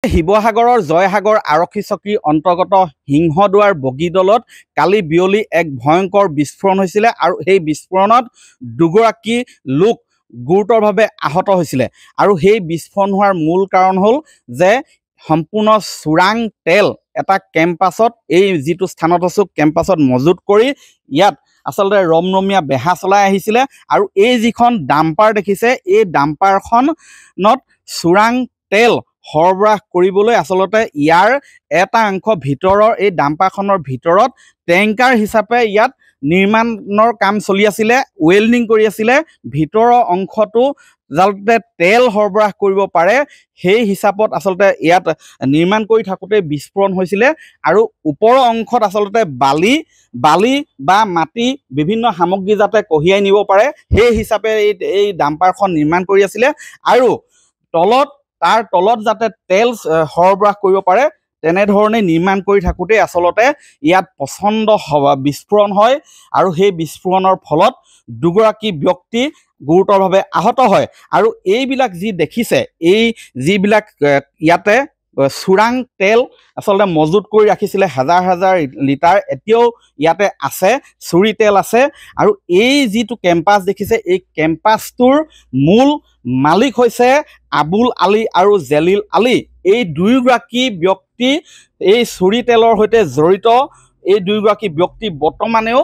শিৱসাগৰৰ জয়সাগৰ আৰক্ষী চকীৰ অন্তৰ্গত সিংহদুৱাৰ বগীদলত কালি বিয়লি এক ভয়ংকৰ বিস্ফোৰণ হৈছিলে আৰু সেই বিস্ফোৰণত দুগৰাকী লোক গুৰুতৰভাৱে আহত হৈছিলে আৰু সেই বিস্ফোৰণ হোৱাৰ মূল কাৰণ হ'ল যে সম্পূৰ্ণ চোৰাং তেল এটা কেম্পাছত এই যিটো স্থানত আছো কেম্পাছত মজুত কৰি ইয়াত আচলতে ৰমৰমীয়া বেহা চলাই আহিছিলে আৰু এই যিখন ডাম্পাৰ দেখিছে এই ডাম্পাৰখনত চোৰাং তেল সৰবৰাহ কৰিবলৈ আচলতে ইয়াৰ এটা অংশ ভিতৰৰ এই ডাম্পাৰখনৰ ভিতৰত টেংকাৰ হিচাপে ইয়াত নিৰ্মাণৰ কাম চলি আছিলে ৱেল্ডিং কৰি আছিলে ভিতৰৰ অংশটো যাতে তেল সৰবৰাহ কৰিব পাৰে সেই হিচাপত আচলতে ইয়াত নিৰ্মাণ কৰি থাকোঁতে বিস্ফোৰণ হৈছিলে আৰু ওপৰৰ অংশত আচলতে বালি বা মাটি বিভিন্ন সামগ্ৰী যাতে কঢ়িয়াই নিব পাৰে সেই হিচাপে এই ডাম্পাৰখন নিৰ্মাণ কৰি আছিলে আৰু তাৰ তলত যাতে তেল সৰবৰাহ কৰিব পাৰে তেনেধৰণে নিৰ্মাণ কৰি থাকোঁতে আচলতে ইয়াত প্ৰচণ্ড বিস্ফোৰণ হয় আৰু সেই বিস্ফোৰণৰ ফলত দুগৰাকী ব্যক্তি গুৰুতৰভাৱে আহত হয় আৰু এইবিলাক যি দেখিছে এই যিবিলাক ইয়াতে চোৰাং তেল আচলতে মজুত কৰি ৰাখিছিলে হাজাৰ হাজাৰ লিটাৰ এতিয়াও ইয়াতে আছে চুৰি তেল আছে আৰু এই যিটো কেম্পাছ দেখিছে এই কেম্পাছটোৰ মূল মালিক হৈছে আবুল আলী আৰু জেলিল আলী এই দুয়োগৰাকী ব্যক্তি এই চুৰি তেলৰ সৈতে জড়িত এই দুয়োগৰাকী ব্যক্তি বৰ্তমানেও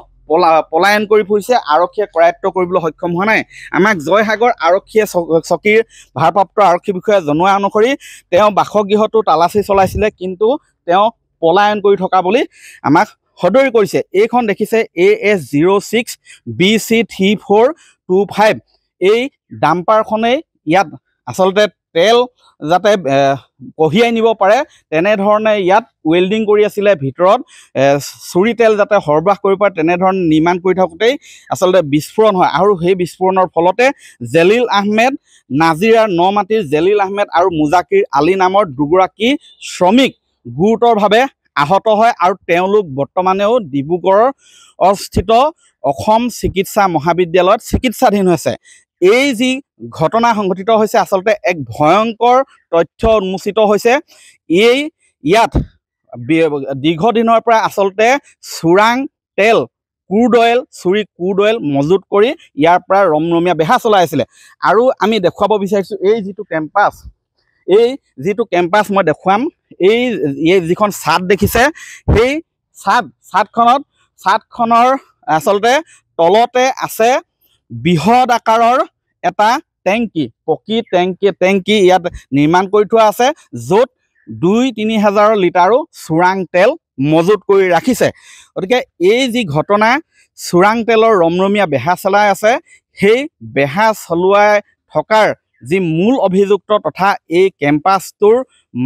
পলায়ন কৰি ফুৰিছে আৰক্ষীয়ে কৰায়ত্ব কৰিবলৈ সক্ষম হোৱা নাই আমাক জয়সাগৰ আৰক্ষীয়ে চকীৰ ভাৰপ্ৰাপ্ত আৰক্ষী বিষয়াই জনোৱা অনুসৰি তেওঁ বাসগৃহটো তালাচী চলাইছিলে কিন্তু তেওঁ পলায়ন কৰি থকা বুলি আমাক সদৰি কৰিছে এইখন দেখিছে AS06 BC3425 এই ডাম্পাৰখনেই ইয়াত আচলতে তেল যাতে কঢ়িয়াই নিব পাৰে তেনেধৰণে ইয়াত ৱেল্ডিং কৰি আছিলে ভিতৰত চুৰি তেল যাতে সৰবৰাহ কৰিব পাৰে তেনেধৰণে নিৰ্মাণ কৰি থাকোঁতেই আচলতে বিস্ফোৰণ হয় আৰু সেই বিস্ফোৰণৰ ফলতে জেলিল আহমেদ নাজিৰাৰ নমাটিৰ জেলিল আহমেদ আৰু মুজাকিৰ আলী নামৰ দুগৰাকী শ্ৰমিক গুৰুতৰভাৱে আহত হয় আৰু তেওঁলোক বৰ্তমানেও ডিব্ৰুগড়ৰ অৱস্থিত অসম চিকিৎসা মহাবিদ্যালয়ত চিকিৎসাধীন হৈছে এই যি ঘটনা সংঘটিত হৈছে আচলতে এক ভয়ংকৰ তথ্য উন্মোচিত হৈছে ইয়াত দীৰ্ঘদিনৰ পৰা আচলতে চোৰাং তেল ক্ৰুড অইল মজুত কৰি ইয়াৰ পৰা ৰমৰমীয়া বেহা চলাই আছিলে আৰু আমি দেখুৱাব বিচাৰিছোঁ এই যিটো কেম্পাছ মই দেখুৱাম এই যিখন ছাদ দেখিছে সেই ছাদখনৰ আচলতে তলতে আছে বৃহৎ আকাৰৰ এটা পকী টেংকি ইয়াত নিৰ্মাণ কৰি থোৱা আছে য'ত 2-3 হাজাৰ লিটাৰো চোৰাং তেল মজুত কৰি ৰাখিছে গতিকে এই যি ঘটনা চোৰাং তেলৰ ৰমৰমীয়া বেহা চলাই আছে সেই বেহা চলোৱাই থকাৰ যি মূল অভিযুক্ত তথা এই কেম্পাছটোৰ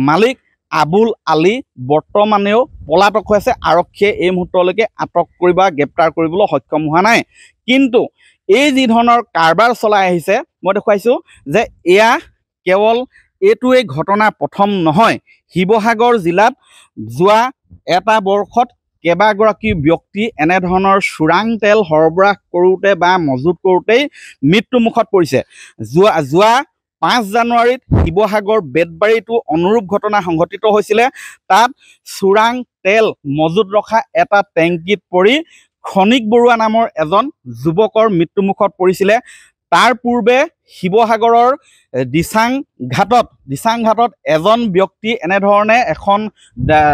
মালিক আবুল আলী বৰ্তমানেও পলাতক হৈ আছে আৰক্ষীয়ে এই মুহূৰ্তলৈকে আটক কৰিব বা গ্ৰেপ্তাৰ কৰিবলৈ সক্ষম হোৱা নাই কিন্তু এই যি ধৰণৰ কাৰবাৰ চলাই আহিছে মই দেখুৱাইছোঁ যে এয়া কেৱল এইটোৱেই ঘটনা প্ৰথম নহয় শিৱসাগৰ জিলাত যোৱা এটা বৰ্ষত কেইবাগৰাকী ব্যক্তি এনেধৰণৰ চোৰাং তেল সৰবৰাহ কৰোঁতে বা মজুত কৰোঁতেই মৃত্যুমুখত পৰিছে যোৱা 5 জানুৱাৰীত শিৱসাগৰ বেতবাৰীতো অনুৰূপ ঘটনা সংঘটিত হৈছিলে তাত চোৰাং তেল মজুত ৰখা এটা টেংকিত পৰি খনিক বৰুৱা নামৰ এজন যুৱকৰ মৃত্যুমুখত পৰিছিলে তাৰ পূৰ্বে শিৱসাগৰৰ দিচাং ঘাটত এজন ব্যক্তি এনেধৰণে এখন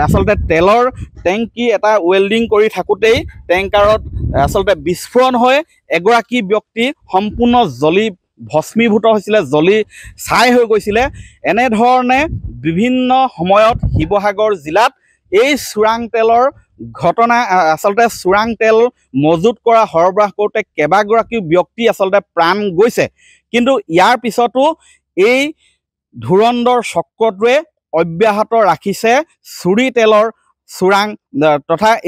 আচলতে তেলৰ টেংকি এটা ৱেল্ডিং কৰি থাকোঁতেই টেংকাৰত আচলতে বিস্ফোৰণ হৈ এগৰাকী ব্যক্তি সম্পূৰ্ণ জ্বলি ভস্মীভূত হৈছিলে জ্বলি ছাই হৈ গৈছিলে এনেধৰণে বিভিন্ন সময়ত শিৱসাগৰ জিলাত এই চোৰাং তেলৰ ঘটনা আচলতে চোৰাং তেল মজুত কৰা সৰবৰাহ কৰোঁতে কেইবাগৰাকী ব্যক্তি আচলতে প্ৰাণ গৈছে কিন্তু ইয়াৰ পিছতো এই ধুৰন্ধৰ চক্ৰটোৱে অব্যাহত ৰাখিছে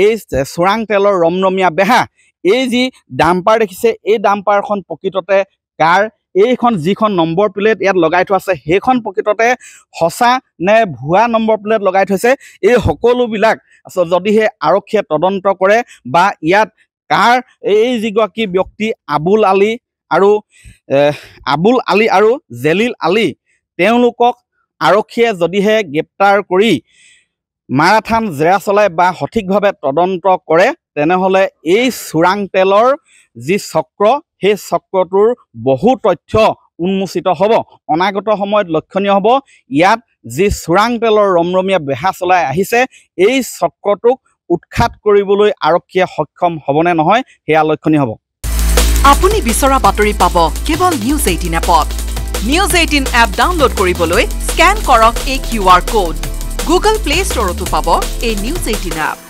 এই চোৰাং তেলৰ ৰমৰমীয়া বেহা এই যি ডাম্পাৰ দেখিছে এই ডাম্পাৰখন প্ৰকৃততে কাৰ এইখন যিখন নম্বৰ প্লেট ইয়াত লগাই থোৱা আছে সেইখন প্ৰকৃততে সঁচা নে ভুৱা নম্বৰ প্লেট লগাই থৈছে এই সকলোবিলাক আচলতে যদিহে আৰক্ষীয়ে তদন্ত কৰে বা ইয়াত কাৰ এই যিগৰাকী ব্যক্তি আবুল আলী আৰু জেলিল আলী তেওঁলোকক আৰক্ষীয়ে যদিহে গ্ৰেপ্তাৰ কৰি মাৰাথান জেৰা চলায় বা সঠিকভাৱে তদন্ত কৰে তেনেহ'লে এই চোৰাং তেলৰ যি চক্ৰ সেই চক্ৰটোৰ বহু তথ্য উন্মোচিত হ'ব। অনাগত সময়ত লক্ষণীয় হ'ব ইয়াত যি চোৰাং তেলৰ ৰমৰমীয়া বেহা চলাই আহিছে এই চক্ৰটোক উৎখাত কৰিবলৈ আৰক্ষীয়ে সক্ষম হ'বনে নহয় সেয়া লক্ষণীয় হ'ব। আপুনি বিচৰা বাতৰি পাব কেৱল নিউজ 18 এপত। নিউজ 18 এপ ডাউনলোড কৰিবলৈ স্কেন কৰক এই QR কোড। গুগল প্লে ষ্টৰতো পাব এই নিউজ 18 এপ।